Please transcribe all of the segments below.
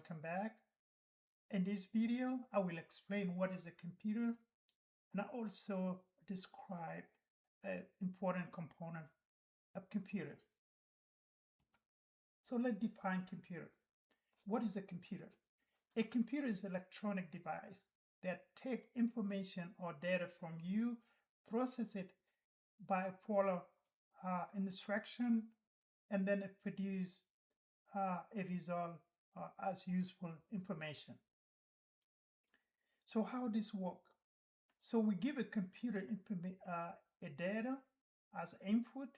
welcome back. In this video, I will explain what is a computer and I also describe an important component of computer. So let's define computer. What is a computer? A computer is an electronic device that take information or data from you, process it by follow instruction, and then it produce a result as useful information. So how this work? So we give a computer a data as input,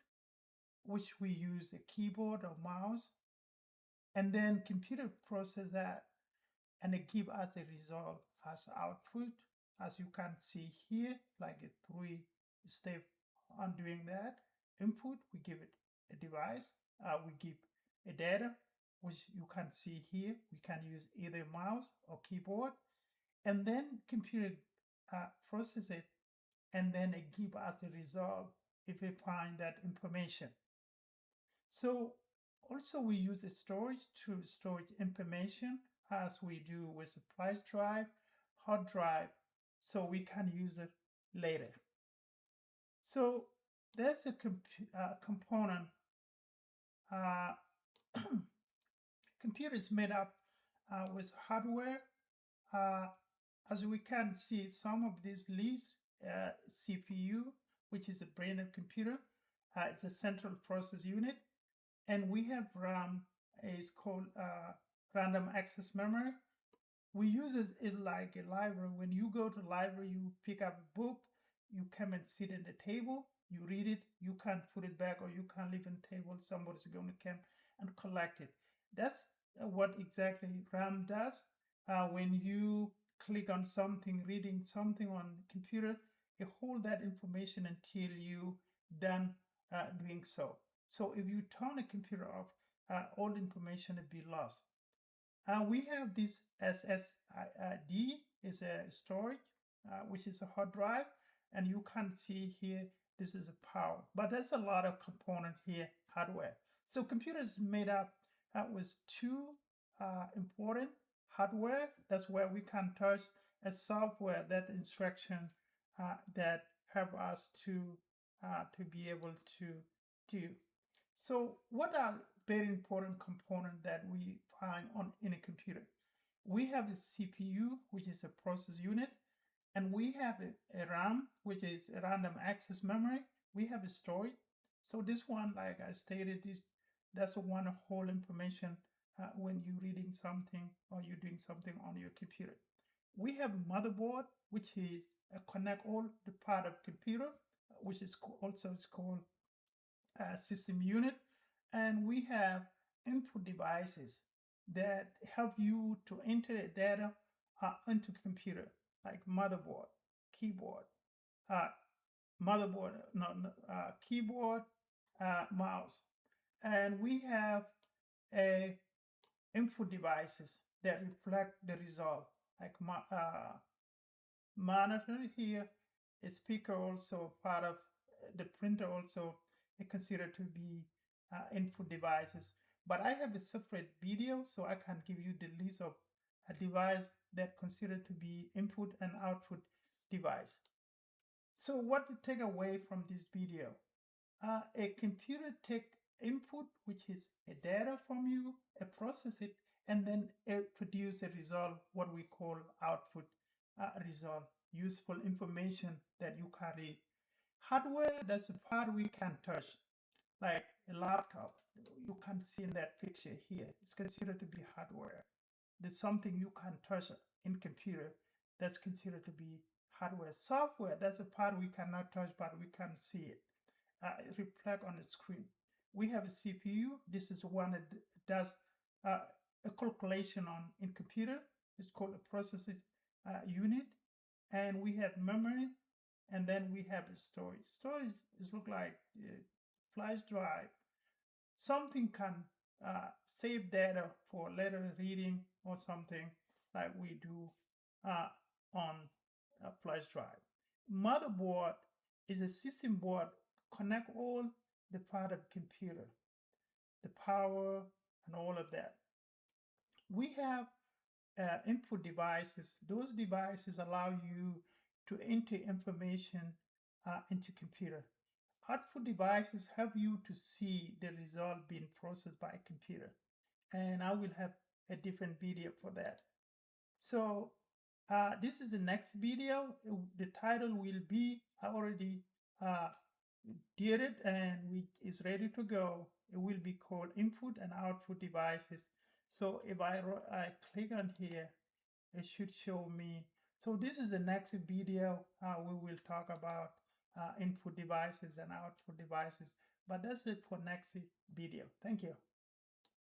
which we use a keyboard or mouse, and then computer process that and it give us a result as output. As you can see here, like a 3-step on doing that. Input, we give it a device, we give a data, which you can see here. We can use either mouse or keyboard, and then computer process it, and then it give us a result if we find that information. So also we use the storage to store information as we do with a flash drive, hard drive, so we can use it later. So there's a component. Computer is made up with hardware. As we can see, some of these lists, CPU, which is the brain of computer, it's a central process unit, and we have RAM, is called random access memory. We use it as like a library. When you go to library, you pick up a book, you come and sit at the table, you read it, you can't put it back or you can't leave on the table, somebody's going to come and collect it. That's what exactly RAM does. When you click on something, reading something on the computer, it hold that information until you done doing so. So if you turn a computer off, all information will be lost. We have this SSD is a storage, which is a hard drive, and you can see here this is a power. But there's a lot of component here, hardware. So computer is made up with two important hardware. That's where we can touch a software, that instruction that help us to be able to do. So what are very important components that we find in a computer? We have a CPU, which is a process unit, and we have a RAM, which is a random access memory. We have a storage. So this one, like I stated, that's one whole information when you're reading something or you're doing something on your computer. We have a motherboard, which is connect all the part of computer, which is also is called system unit, and we have input devices that help you to enter the data into computer, like motherboard, keyboard, keyboard, mouse, and we have a input devices that reflect the result, like monitor here, a speaker also part of the printer also considered to be input devices. But I have a separate video, so I can give you the list of a device that considered to be input and output device. So what to take away from this video? A computer take input, which is a data from you, process it, and then produce a result, what we call output result, useful information that you can read. Hardware, that's the part we can touch, like a laptop. You can see in that picture here. It's considered to be hardware. There's something you can touch in computer that's considered to be hardware. Software, that's a part we cannot touch, but we can see it. It reflect on the screen. We have a CPU. This is one that does a calculation in computer. It's called a processing unit. And we have memory, and then we have a storage. Storage is look like a flash drive. Something can save data for later reading or something like we do on a flash drive. Motherboard is a system board, connect all the part of computer, the power and all of that. We have input devices. Those devices allow you to enter information into computer. Output devices help you to see the result being processed by a computer. And I will have a different video for that. So this is the next video. The title will be, I already uh, did it and is ready to go. It will be called input and output devices. So if I click on here, it should show me. So this is the next video. We will talk about input devices and output devices. But that's it for next video. Thank you.